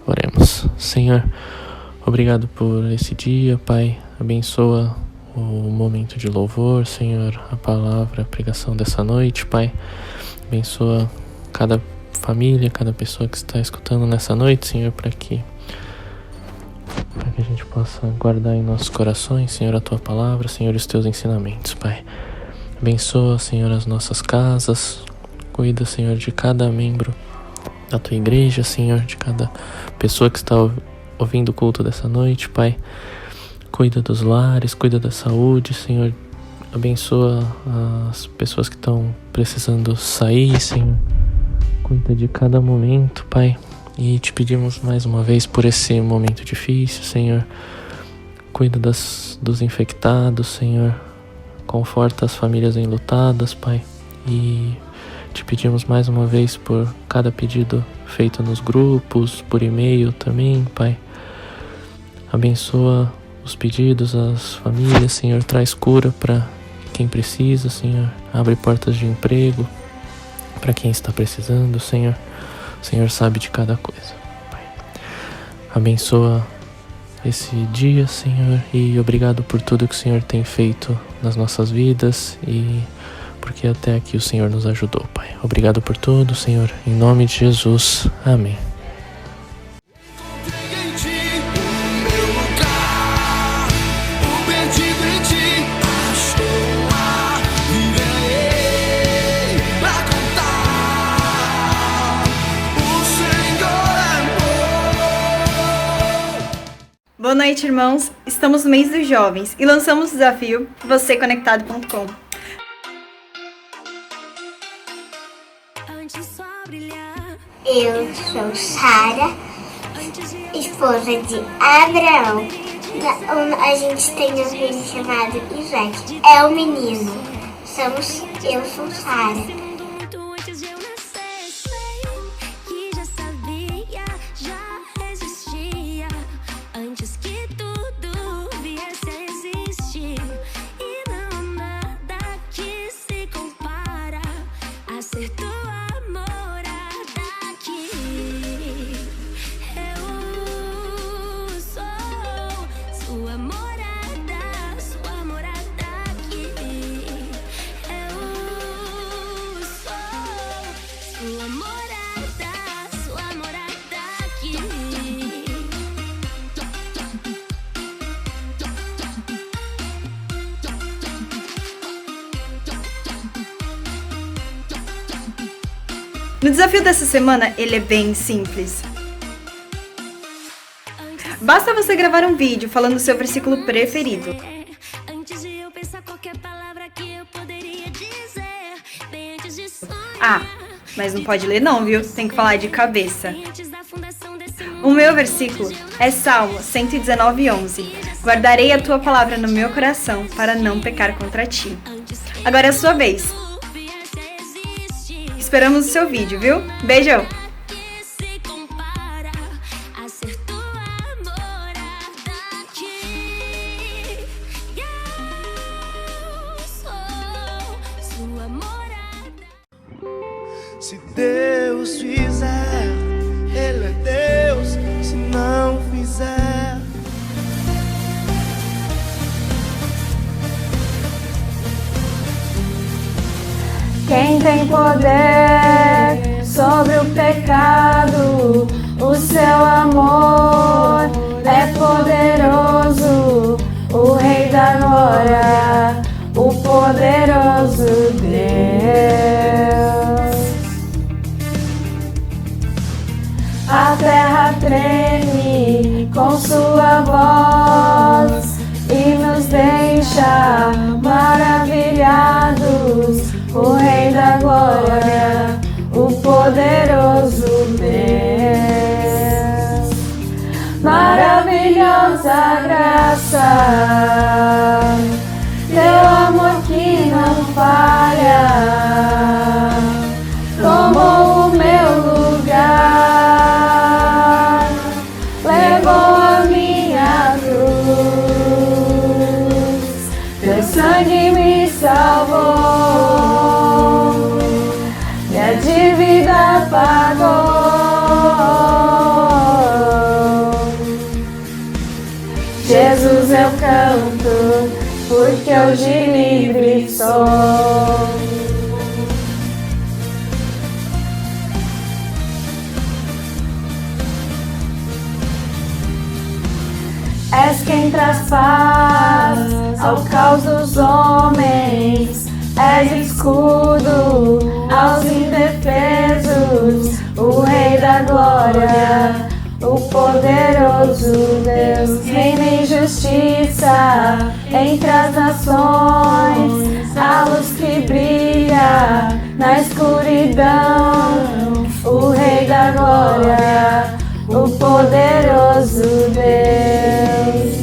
Oremos. Senhor, obrigado por esse dia, Pai. Abençoa o momento de louvor, Senhor, a palavra, a pregação dessa noite, Pai. Abençoa cada família, cada pessoa que está escutando nessa noite, Senhor, para que a gente possa guardar em nossos corações, Senhor, a Tua palavra, Senhor, os Teus ensinamentos, Pai. Abençoa, Senhor, as nossas casas. Cuida, Senhor, de cada membro da Tua igreja, Senhor, de cada pessoa que está ouvindo o culto dessa noite, Pai. Cuida dos lares, cuida da saúde, Senhor. Abençoa as pessoas que estão precisando sair, Senhor. Cuida de cada momento, Pai. E te pedimos mais uma vez por esse momento difícil, Senhor. Cuida dos infectados, Senhor. Conforta as famílias enlutadas, Pai. E te pedimos mais uma vez por cada pedido feito nos grupos, por e-mail também, Pai. Abençoa os pedidos, as famílias, Senhor. Traz cura para quem precisa, Senhor. Abre portas de emprego para quem está precisando, Senhor. O Senhor sabe de cada coisa, Pai. Abençoa esse dia, Senhor. E obrigado por tudo que o Senhor tem feito nas nossas vidas e porque até aqui o Senhor nos ajudou, Pai. Obrigado por tudo, Senhor. Em nome de Jesus. Amém. Boa noite, irmãos. Estamos no mês dos jovens e lançamos o desafio VocêConectado.com. Eu sou Sara, esposa de Abraão. A gente tem um filho chamado Isaac. É o menino. Eu sou Sara. No desafio dessa semana, ele é bem simples. Basta você gravar um vídeo falando o seu versículo preferido. Ah, mas não pode ler não, viu? Tem que falar de cabeça. O meu versículo é Salmo 119:11. Guardarei a tua palavra no meu coração para não pecar contra ti. Agora é a sua vez. Esperamos o seu vídeo, viu? Beijão! Se Deus fizer, Ele é Deus. Se não fizer, quem tem poder sobre o pecado, o seu amor é poderoso, o Rei da Glória, o poderoso Deus. o Rei da Glória, o poderoso Deus. Maravilhosa graça, teu amor que não falha, tomou o meu lugar, levou a minha cruz, teu sangue me salvou, minha dívida pagou. Jesus, eu canto, porque hoje livre sou. És quem traz paz ao caos dos homens, és escudo aos indefesos, o Rei da Glória, o poderoso Deus. Reina em justiça entre as nações, a luz que brilha na escuridão, o Rei da Glória, o poderoso Deus.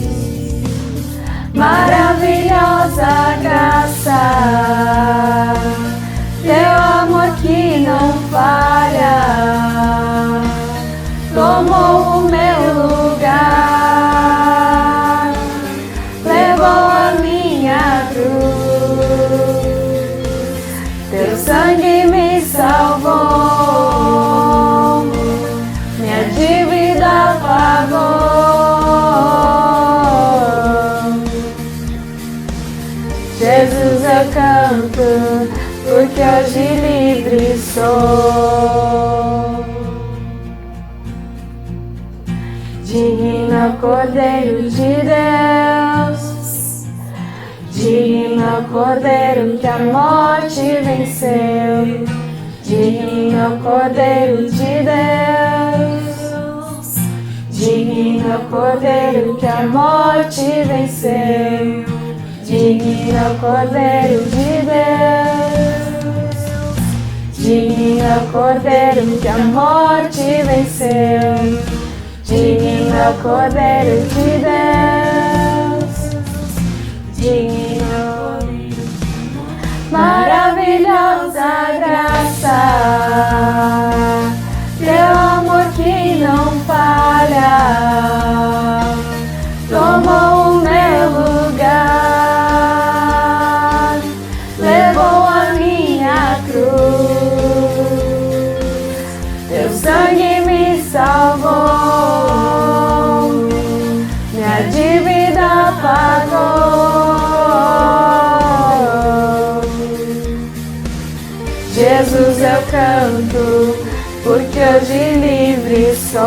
Maravilhosa graça, teu amor que não falha, tomou o meu lugar, levou a minha cruz, teu sangue me salvou, minha dívida pagou. Jesus, eu canto, porque hoje livre sou. Digno Cordeiro de Deus, digno Cordeiro que a morte venceu, digno Cordeiro de Deus, digno Cordeiro que a morte venceu, digno Cordeiro de Deus, digno Cordeiro que a morte venceu, digno Cordeiro de Deus, digno. Maravilhosa graça, teu amor que não falha, tomou o meu lugar, levou a minha cruz, teu sangue me salvou, minha dívida pagou. Jesus, eu canto, porque hoje livre sou.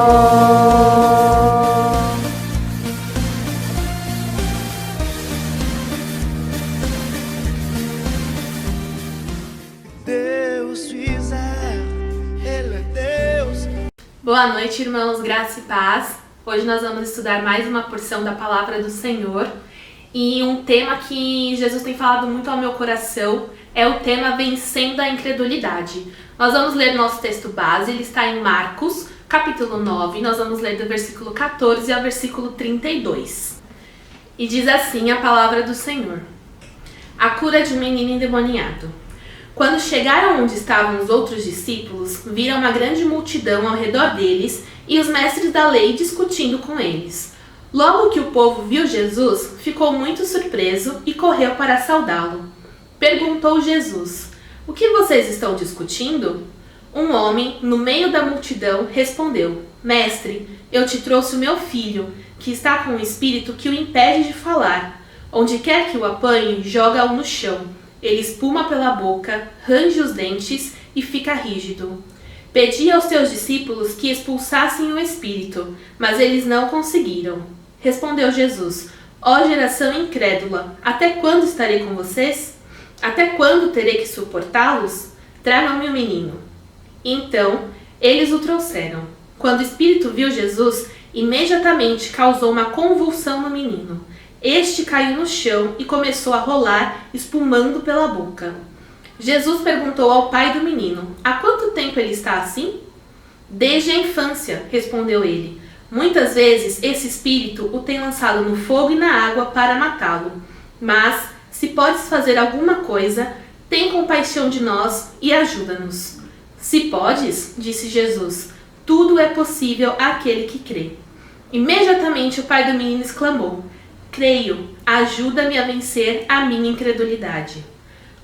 Deus fizer, Ele é Deus. Boa noite, irmãos, graça e paz. Hoje nós vamos estudar mais uma porção da Palavra do Senhor. E um tema que Jesus tem falado muito ao meu coração é o tema Vencendo a Incredulidade. Nós vamos ler nosso texto base, ele está em Marcos, capítulo 9. Nós vamos ler do versículo 14 ao versículo 32. E diz assim a palavra do Senhor. A cura de um menino endemoniado. Quando chegaram onde estavam os outros discípulos, viram uma grande multidão ao redor deles e os mestres da lei discutindo com eles. Logo que o povo viu Jesus, ficou muito surpreso e correu para saudá-lo. Perguntou Jesus: "O que vocês estão discutindo?" Um homem, no meio da multidão, respondeu: "Mestre, eu te trouxe o meu filho, que está com um espírito que o impede de falar. Onde quer que o apanhe, joga-o no chão. Ele espuma pela boca, range os dentes e fica rígido. Pedi aos teus discípulos que expulsassem o espírito, mas eles não conseguiram." Respondeu Jesus: "Ó geração incrédula, até quando estarei com vocês? Até quando terei que suportá-los? Tragam-me o menino." Então, eles o trouxeram. Quando o espírito viu Jesus, imediatamente causou uma convulsão no menino. Este caiu no chão e começou a rolar, espumando pela boca. Jesus perguntou ao pai do menino: há quanto tempo ele está assim? Desde a infância, respondeu ele. Muitas vezes esse espírito o tem lançado no fogo e na água para matá-lo. Mas, se podes fazer alguma coisa, tem compaixão de nós e ajuda-nos. Se podes, disse Jesus, tudo é possível àquele que crê. Imediatamente o pai do menino exclamou: creio, ajuda-me a vencer a minha incredulidade.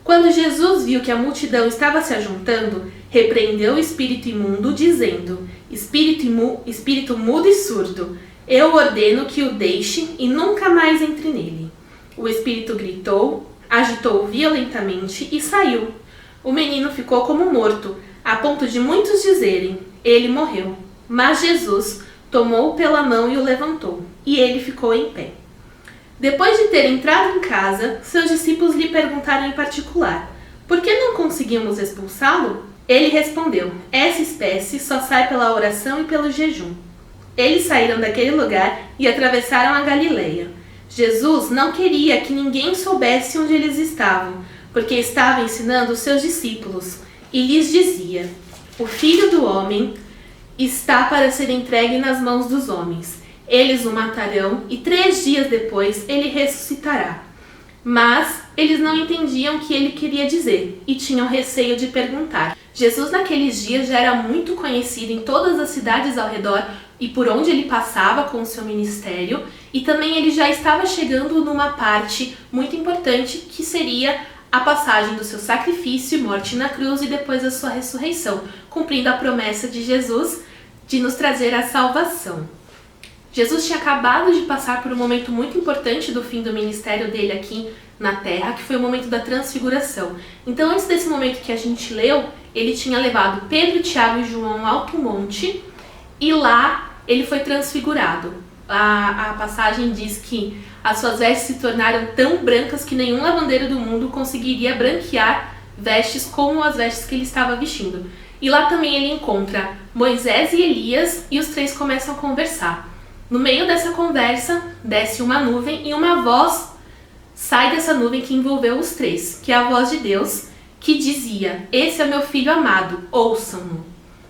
Quando Jesus viu que a multidão estava se ajuntando, repreendeu o espírito imundo, dizendo: espírito mudo e surdo, eu ordeno que o deixe e nunca mais entre nele. O espírito gritou, agitou violentamente e saiu. O menino ficou como morto, a ponto de muitos dizerem: ele morreu. Mas Jesus tomou-o pela mão e o levantou, e ele ficou em pé. Depois de ter entrado em casa, seus discípulos lhe perguntaram em particular: por que não conseguimos expulsá-lo? Ele respondeu: essa espécie só sai pela oração e pelo jejum. Eles saíram daquele lugar e atravessaram a Galileia. Jesus não queria que ninguém soubesse onde eles estavam, porque estava ensinando os seus discípulos, e lhes dizia: o Filho do Homem está para ser entregue nas mãos dos homens. Eles o matarão e 3 dias depois ele ressuscitará. Mas eles não entendiam o que ele queria dizer e tinham receio de perguntar. Jesus naqueles dias já era muito conhecido em todas as cidades ao redor e por onde ele passava com o seu ministério, e também ele já estava chegando numa parte muito importante que seria a passagem do seu sacrifício e morte na cruz e depois a sua ressurreição, cumprindo a promessa de Jesus de nos trazer a salvação. Jesus tinha acabado de passar por um momento muito importante do fim do ministério dele aqui na Terra, que foi o momento da transfiguração. Então, antes desse momento que a gente leu, ele tinha levado Pedro, Tiago e João ao alto monte e lá ele foi transfigurado. A passagem diz que as suas vestes se tornaram tão brancas que nenhum lavandeiro do mundo conseguiria branquear vestes como as vestes que ele estava vestindo. E lá também ele encontra Moisés e Elias e os 3 começam a conversar. No meio dessa conversa, desce uma nuvem e uma voz sai dessa nuvem que envolveu os 3, que é a voz de Deus, que dizia: esse é meu filho amado, ouçam-no.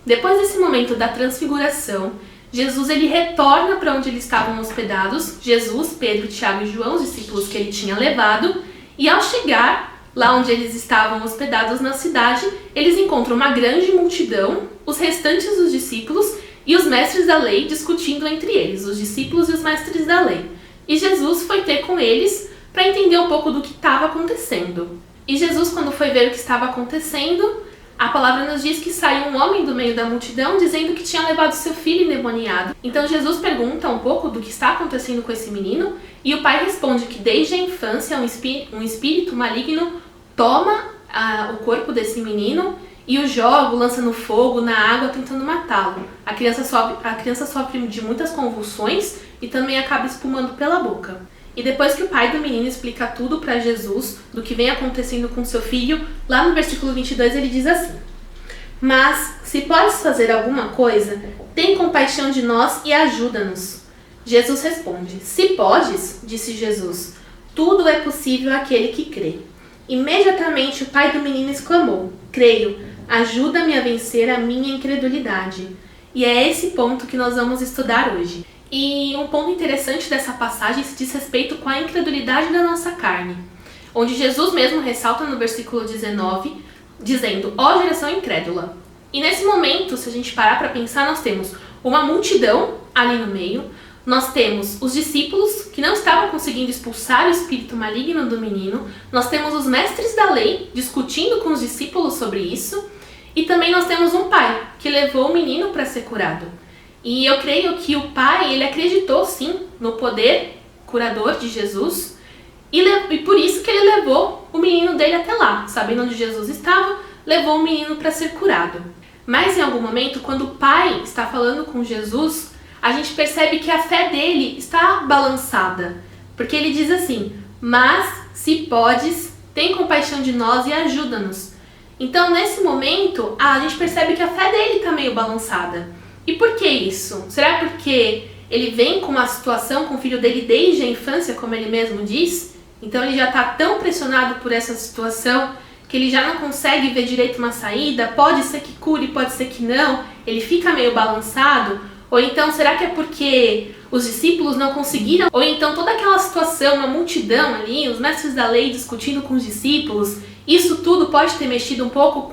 Depois desse momento da transfiguração, Jesus ele retorna para onde eles estavam hospedados, Jesus, Pedro, Tiago e João, os discípulos que ele tinha levado, e ao chegar lá onde eles estavam hospedados na cidade, eles encontram uma grande multidão, os restantes dos discípulos e os mestres da lei discutindo entre eles, os discípulos e os mestres da lei. E Jesus foi ter com eles para entender um pouco do que estava acontecendo. E Jesus, quando foi ver o que estava acontecendo, a palavra nos diz que saiu um homem do meio da multidão dizendo que tinha levado seu filho endemoniado. Então Jesus pergunta um pouco do que está acontecendo com esse menino e o pai responde que desde a infância um espírito maligno toma o corpo desse menino e o joga, o lança no fogo, na água, tentando matá-lo. A criança sofre de muitas convulsões e também acaba espumando pela boca. E depois que o pai do menino explica tudo para Jesus do que vem acontecendo com seu filho, lá no versículo 22 ele diz assim: mas, se podes fazer alguma coisa, tem compaixão de nós e ajuda-nos. Jesus responde: se podes, disse Jesus, tudo é possível àquele que crê. Imediatamente o pai do menino exclamou: creio, ajuda-me a vencer a minha incredulidade. E é esse ponto que nós vamos estudar hoje. E um ponto interessante dessa passagem se diz respeito com a incredulidade da nossa carne, onde Jesus mesmo ressalta no versículo 19, dizendo: ó geração incrédula. E nesse momento, se a gente parar para pensar, nós temos uma multidão ali no meio, nós temos os discípulos que não estavam conseguindo expulsar o espírito maligno do menino, nós temos os mestres da lei discutindo com os discípulos sobre isso, e também nós temos um pai que levou o menino para ser curado. E eu creio que o pai, ele acreditou sim no poder curador de Jesus e por isso que ele levou o menino dele até lá, sabendo onde Jesus estava, levou o menino para ser curado. Mas em algum momento, quando o pai está falando com Jesus, a gente percebe que a fé dele está balançada, porque ele diz assim: mas se podes, tem compaixão de nós e ajuda-nos. Então nesse momento a gente percebe que a fé dele está meio balançada. E por que isso? Será porque ele vem com uma situação com o filho dele desde a infância, como ele mesmo diz? Então ele já está tão pressionado por essa situação que ele já não consegue ver direito uma saída, pode ser que cure, pode ser que não, ele fica meio balançado? Ou então, será que é porque os discípulos não conseguiram? Ou então toda aquela situação, uma multidão ali, os mestres da lei discutindo com os discípulos, isso tudo pode ter mexido um pouco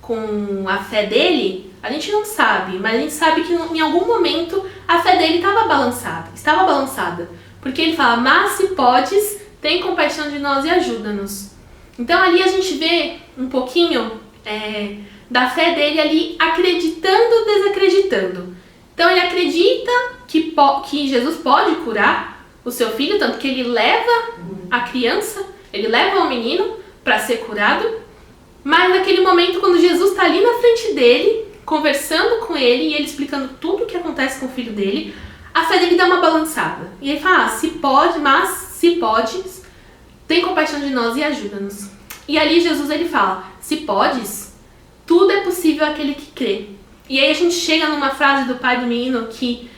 com a fé dele? A gente não sabe, mas a gente sabe que em algum momento a fé dele estava balançada. Porque ele fala, mas se podes, tem compaixão de nós e ajuda-nos. Então ali a gente vê um pouquinho da fé dele ali acreditando, desacreditando. Então ele acredita que Jesus pode curar o seu filho, tanto que ele leva a criança, ele leva o menino para ser curado, mas naquele momento quando Jesus está ali na frente dele, conversando com ele e ele explicando tudo o que acontece com o filho dele, a fé dele dá uma balançada. E ele fala, se pode, mas se podes, tem compaixão de nós e ajuda-nos. E ali Jesus ele fala, se podes, tudo é possível àquele que crê. E aí a gente chega numa frase do pai do menino que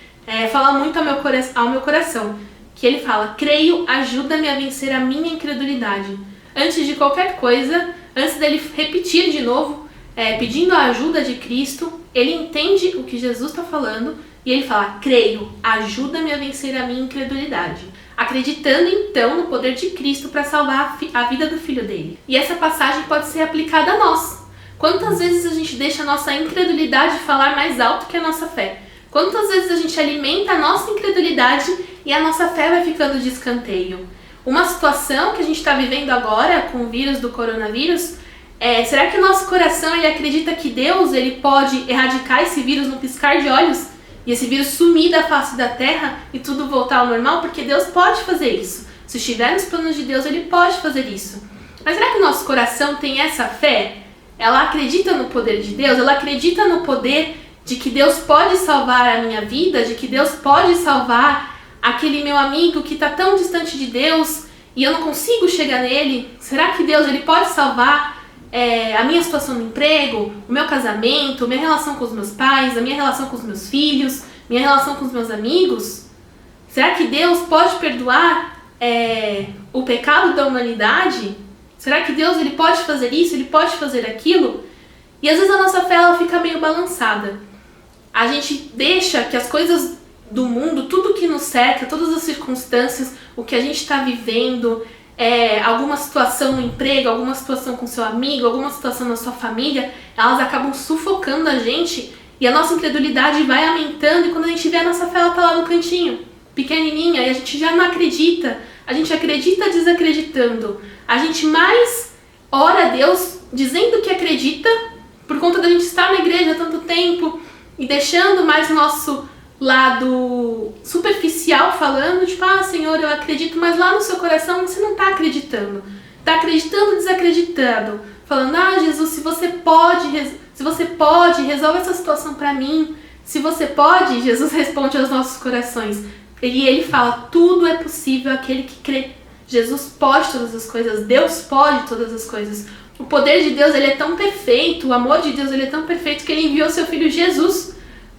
fala muito ao meu coração, que ele fala, creio, ajuda-me a vencer a minha incredulidade. Antes de qualquer coisa, antes dele repetir de novo, pedindo a ajuda de Cristo, ele entende o que Jesus está falando e ele fala, creio, ajuda-me a vencer a minha incredulidade. Acreditando então no poder de Cristo para salvar a vida do filho dele. E essa passagem pode ser aplicada a nós. Quantas vezes a gente deixa a nossa incredulidade falar mais alto que a nossa fé? Quantas vezes a gente alimenta a nossa incredulidade e a nossa fé vai ficando de escanteio? Uma situação que a gente está vivendo agora com o vírus do coronavírus, será que o nosso coração ele acredita que Deus ele pode erradicar esse vírus no piscar de olhos? E esse vírus sumir da face da terra e tudo voltar ao normal? Porque Deus pode fazer isso. Se estiver nos planos de Deus, ele pode fazer isso. Mas será que o nosso coração tem essa fé? Ela acredita no poder de Deus? Ela acredita no poder de que Deus pode salvar a minha vida? De que Deus pode salvar aquele meu amigo que está tão distante de Deus e eu não consigo chegar nele? Será que Deus ele pode salvar a minha situação no emprego, o meu casamento, minha relação com os meus pais, a minha relação com os meus filhos, minha relação com os meus amigos? Será que Deus pode perdoar o pecado da humanidade? Será que Deus ele pode fazer isso, ele pode fazer aquilo? E às vezes a nossa fé ela fica meio balançada. A gente deixa que as coisas do mundo, tudo que nos cerca, todas as circunstâncias, o que a gente está vivendo, alguma situação no emprego, alguma situação com seu amigo, alguma situação na sua família, elas acabam sufocando a gente e a nossa incredulidade vai aumentando e quando a gente vê a nossa fé, ela está lá no cantinho, pequenininha, e a gente já não acredita, a gente acredita desacreditando, a gente mais ora a Deus dizendo que acredita por conta da gente estar na igreja há tanto tempo e deixando mais nosso lado superficial falando, tipo, Senhor, eu acredito, mas lá no seu coração você não está acreditando. Está acreditando desacreditando. Falando, Jesus, se você pode, resolve essa situação para mim. Se você pode, Jesus responde aos nossos corações. Ele fala, tudo é possível àquele que crê. Jesus pode todas as coisas, Deus pode todas as coisas. O poder de Deus ele é tão perfeito, o amor de Deus ele é tão perfeito que ele enviou seu filho Jesus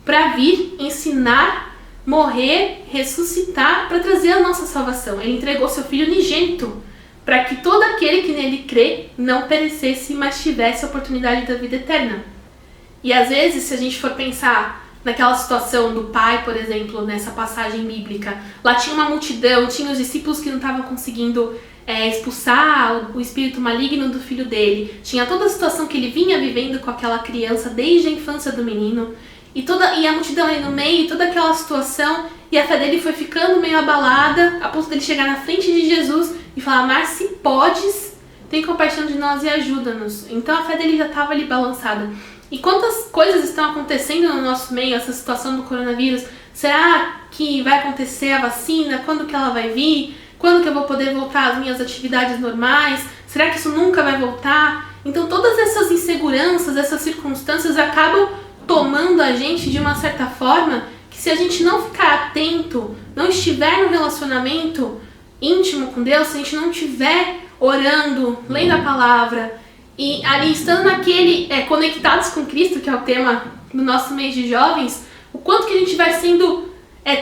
para vir, ensinar, morrer, ressuscitar, para trazer a nossa salvação. Ele entregou seu filho unigênito, para que todo aquele que nele crê não perecesse, mas tivesse a oportunidade da vida eterna. E às vezes, se a gente for pensar naquela situação do pai, por exemplo, nessa passagem bíblica, lá tinha uma multidão, tinha os discípulos que não estavam conseguindo expulsar o espírito maligno do filho dele, tinha toda a situação que ele vinha vivendo com aquela criança desde a infância do menino, e a multidão ali no meio, toda aquela situação, e a fé dele foi ficando meio abalada, a ponto dele chegar na frente de Jesus e falar, mas se podes, tem compaixão de nós e ajuda-nos. Então a fé dele já estava ali balançada. E quantas coisas estão acontecendo no nosso meio, essa situação do coronavírus? Será que vai acontecer a vacina? Quando que ela vai vir? Quando que eu vou poder voltar às minhas atividades normais? Será que isso nunca vai voltar? Então todas essas inseguranças, essas circunstâncias acabam tomando a gente de uma certa forma que se a gente não ficar atento, não estiver no relacionamento íntimo com Deus, se a gente não estiver orando, lendo a palavra e ali estando naquele conectados com Cristo, que é o tema do nosso mês de jovens, o quanto que a gente vai sendo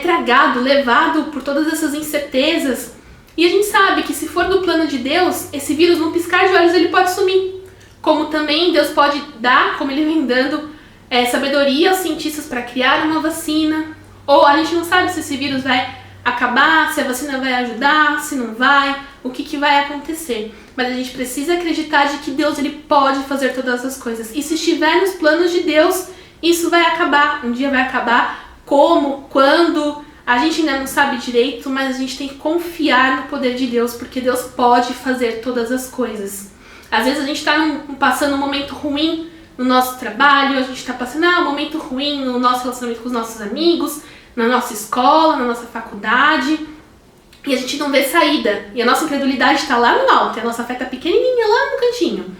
tragado, levado por todas essas incertezas, E a gente sabe que se for do plano de Deus, esse vírus, num piscar de olhos, ele pode sumir. Como também Deus pode dar, como ele vem dando, sabedoria aos cientistas para criar uma vacina. Ou a gente não sabe se esse vírus vai acabar, se a vacina vai ajudar, se não vai, o que vai acontecer. Mas a gente precisa acreditar de que Deus ele pode fazer todas as coisas. E se estiver nos planos de Deus, isso vai acabar. Um dia vai acabar. Como? Quando? A gente ainda não sabe direito, mas a gente tem que confiar no poder de Deus, porque Deus pode fazer todas as coisas. Às vezes a gente está passando um momento ruim no nosso trabalho, a gente está passando um momento ruim no nosso relacionamento com os nossos amigos, na nossa escola, na nossa faculdade, e a gente não vê saída. E a nossa incredulidade está lá no alto, e a nossa fé está pequenininha lá no cantinho.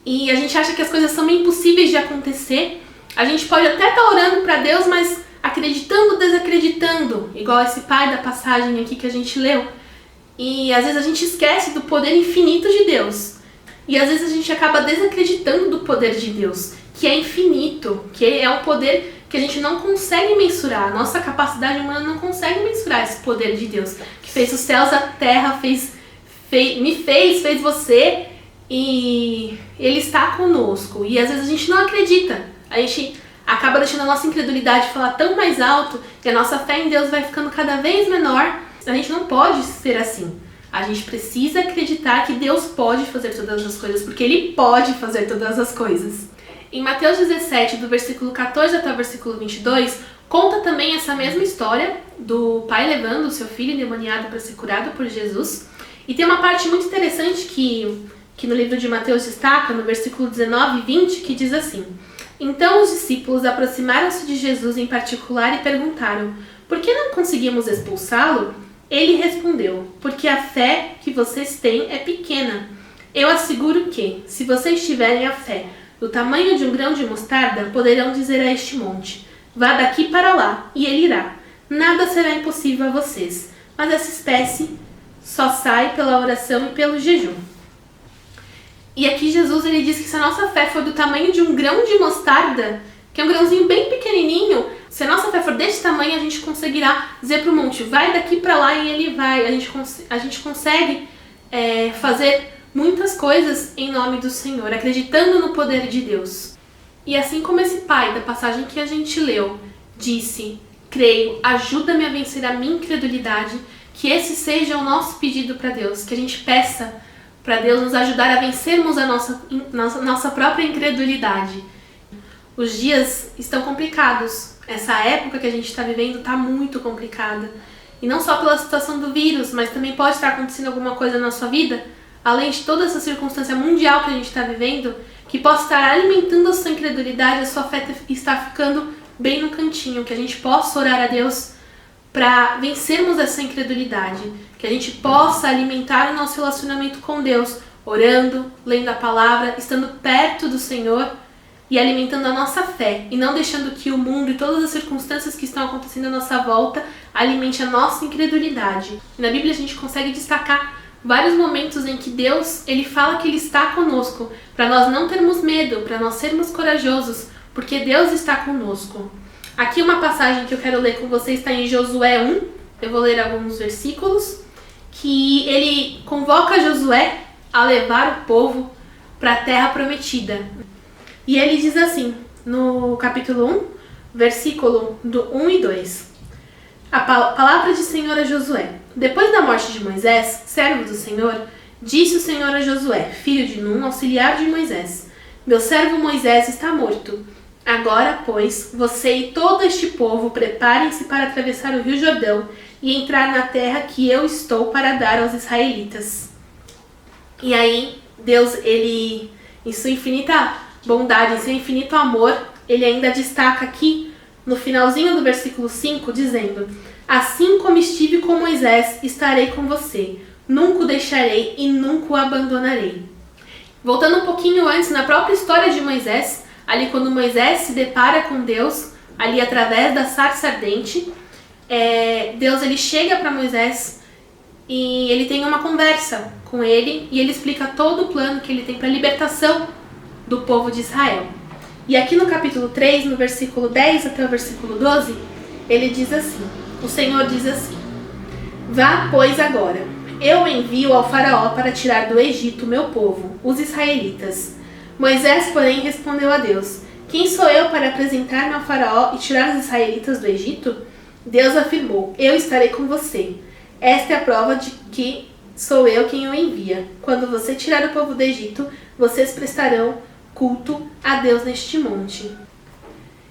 E a gente acha que as coisas são meio impossíveis de acontecer. A gente pode até estar orando para Deus, mas acreditando, desacreditando, igual esse pai da passagem aqui que a gente leu. E às vezes a gente esquece do poder infinito de Deus. E às vezes a gente acaba desacreditando do poder de Deus, que é infinito, que é um poder que a gente não consegue mensurar. A nossa capacidade humana não consegue mensurar esse poder de Deus, que fez os céus, a terra, fez você, e Ele está conosco. E às vezes a gente não acredita. A gente acaba deixando a nossa incredulidade falar tão mais alto, e a nossa fé em Deus vai ficando cada vez menor. A gente não pode ser assim. A gente precisa acreditar que Deus pode fazer todas as coisas, porque Ele pode fazer todas as coisas. Em Mateus 17, do versículo 14 até o versículo 22, conta também essa mesma história do pai levando o seu filho endemoniado para ser curado por Jesus. E tem uma parte muito interessante que no livro de Mateus destaca, no versículo 19 e 20, que diz assim: Então os discípulos aproximaram-se de Jesus em particular e perguntaram: Por que não conseguimos expulsá-lo? Ele respondeu: Porque a fé que vocês têm é pequena. Eu asseguro que, se vocês tiverem a fé do tamanho de um grão de mostarda, poderão dizer a este monte: Vá daqui para lá, e ele irá. Nada será impossível a vocês. Mas essa espécie só sai pela oração e pelo jejum. E aqui Jesus ele diz que se a nossa fé for do tamanho de um grão de mostarda, que é um grãozinho bem pequenininho, se a nossa fé for desse tamanho, a gente conseguirá dizer para o monte: vai daqui para lá, e ele vai. A gente consegue fazer muitas coisas em nome do Senhor, acreditando no poder de Deus. E assim como esse pai da passagem que a gente leu disse: creio, ajuda-me a vencer a minha incredulidade, que esse seja o nosso pedido para Deus, que a gente peça para Deus nos ajudar a vencermos a nossa própria incredulidade. Os dias estão complicados. Essa época que a gente está vivendo está muito complicada. E não só pela situação do vírus, mas também pode estar acontecendo alguma coisa na sua vida, além de toda essa circunstância mundial que a gente está vivendo, que possa estar alimentando a sua incredulidade, a sua fé está ficando bem no cantinho. Que a gente possa orar a Deus para vencermos essa incredulidade. Que a gente possa alimentar o nosso relacionamento com Deus, orando, lendo a palavra, estando perto do Senhor e alimentando a nossa fé, e não deixando que o mundo e todas as circunstâncias que estão acontecendo à nossa volta alimente a nossa incredulidade. Na Bíblia a gente consegue destacar vários momentos em que Deus ele fala que Ele está conosco, para nós não termos medo, para nós sermos corajosos, porque Deus está conosco. Aqui uma passagem que eu quero ler com vocês está em Josué 1, eu vou ler alguns versículos, que ele convoca Josué a levar o povo para a terra prometida. E ele diz assim, no capítulo 1, versículo do 1 e 2. A palavra de Senhor a Josué. Depois da morte de Moisés, servo do Senhor, disse o Senhor a Josué, filho de Num, auxiliar de Moisés: Meu servo Moisés está morto. Agora, pois, você e todo este povo preparem-se para atravessar o rio Jordão e entrar na terra que eu estou para dar aos israelitas. E aí, Deus, ele, em sua infinita bondade, em seu infinito amor, ele ainda destaca aqui, no finalzinho do versículo 5, dizendo: Assim como estive com Moisés, estarei com você. Nunca o deixarei e nunca o abandonarei. Voltando um pouquinho antes, na própria história de Moisés, ali quando Moisés se depara com Deus, ali através da sarça ardente, Deus ele chega para Moisés e ele tem uma conversa com ele, e ele explica todo o plano que ele tem para a libertação do povo de Israel. E aqui no capítulo 3, no versículo 10 até o versículo 12, ele diz assim, o Senhor diz assim: Vá, pois, agora, Eu envio ao faraó para tirar do Egito meu povo, os israelitas. Moisés, porém, respondeu a Deus: Quem sou eu para apresentar-me ao faraó e tirar os israelitas do Egito? Deus afirmou: Eu estarei com você. Esta é a prova de que sou eu quem o envia. Quando você tirar o povo do Egito, vocês prestarão culto a Deus neste monte.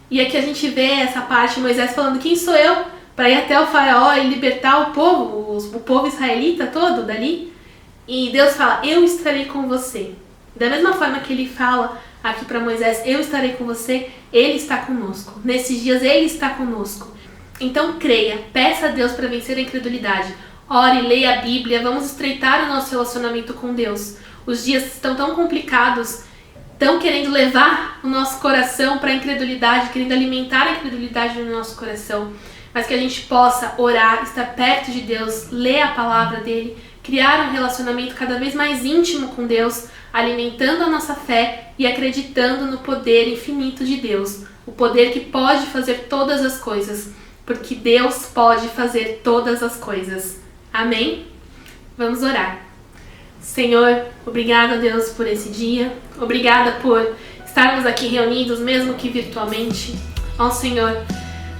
E aqui a gente vê essa parte de Moisés falando: Quem sou eu para ir até o faraó e libertar o povo israelita todo dali? E Deus fala: Eu estarei com você. Da mesma forma que ele fala aqui para Moisés: Eu estarei com você, ele está conosco. Nesses dias ele está conosco. Então creia, peça a Deus para vencer a incredulidade. Ore, leia a Bíblia, vamos estreitar o nosso relacionamento com Deus. Os dias estão tão complicados, estão querendo levar o nosso coração para a incredulidade, querendo alimentar a incredulidade no nosso coração. Mas que a gente possa orar, estar perto de Deus, ler a palavra dele, criar um relacionamento cada vez mais íntimo com Deus, alimentando a nossa fé e acreditando no poder infinito de Deus, o poder que pode fazer todas as coisas, porque Deus pode fazer todas as coisas. Amém? Vamos orar. Senhor, obrigada, Deus, por esse dia. Obrigada por estarmos aqui reunidos, mesmo que virtualmente. Ó Senhor,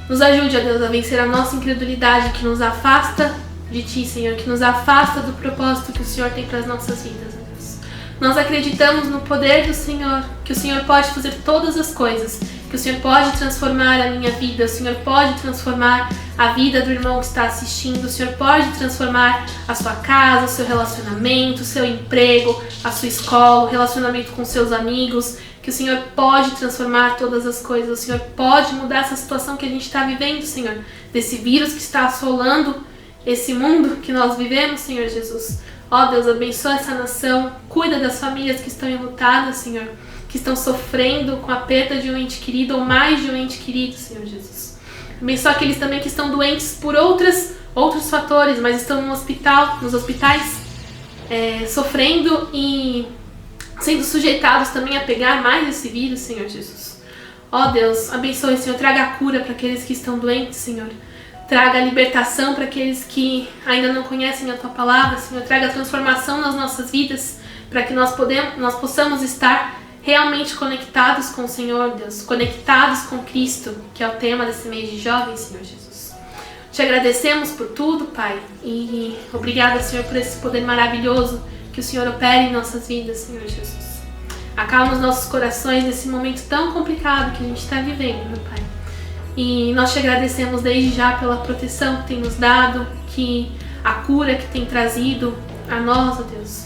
nos ajude, ó Deus, a vencer a nossa incredulidade que nos afasta de Ti, Senhor, que nos afasta do propósito que o Senhor tem para as nossas vidas, ó Deus. Nós acreditamos no poder do Senhor, que o Senhor pode fazer todas as coisas, que o Senhor pode transformar a minha vida, o Senhor pode transformar a vida do irmão que está assistindo, o Senhor pode transformar a sua casa, o seu relacionamento, o seu emprego, a sua escola, o relacionamento com seus amigos, que o Senhor pode transformar todas as coisas, o Senhor pode mudar essa situação que a gente está vivendo, Senhor, desse vírus que está assolando esse mundo que nós vivemos, Senhor Jesus. Ó Deus, abençoa essa nação, cuida das famílias que estão enlutadas, Senhor, que estão sofrendo com a perda de um ente querido ou mais de um ente querido, Senhor Jesus. Abençoa aqueles também que estão doentes por outros fatores, mas estão nos hospitais, sofrendo e sendo sujeitados também a pegar mais esse vírus, Senhor Jesus. Ó Deus, abençoe, Senhor, traga a cura para aqueles que estão doentes, Senhor. Traga a libertação para aqueles que ainda não conhecem a Tua Palavra, Senhor. Traga a transformação nas nossas vidas, para que nós possamos estar realmente conectados com o Senhor, Deus. Conectados com Cristo, que é o tema desse mês de jovens, Senhor Jesus. Te agradecemos por tudo, Pai. E obrigada, Senhor, por esse poder maravilhoso que o Senhor opera em nossas vidas, Senhor Jesus. Acalma os nossos corações nesse momento tão complicado que a gente está vivendo, meu Pai. E nós te agradecemos desde já pela proteção que tem nos dado, a cura que tem trazido a nós, ó Deus.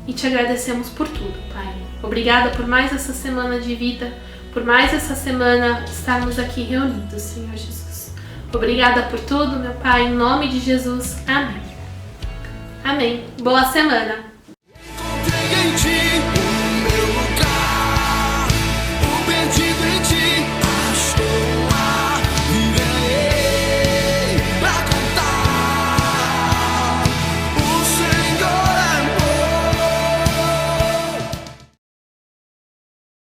E te agradecemos por tudo, Pai. Obrigada por mais essa semana de vida, por mais essa semana estarmos aqui reunidos, Senhor Jesus. Obrigada por tudo, meu Pai, em nome de Jesus. Amém. Amém. Boa semana. Encontrei em Ti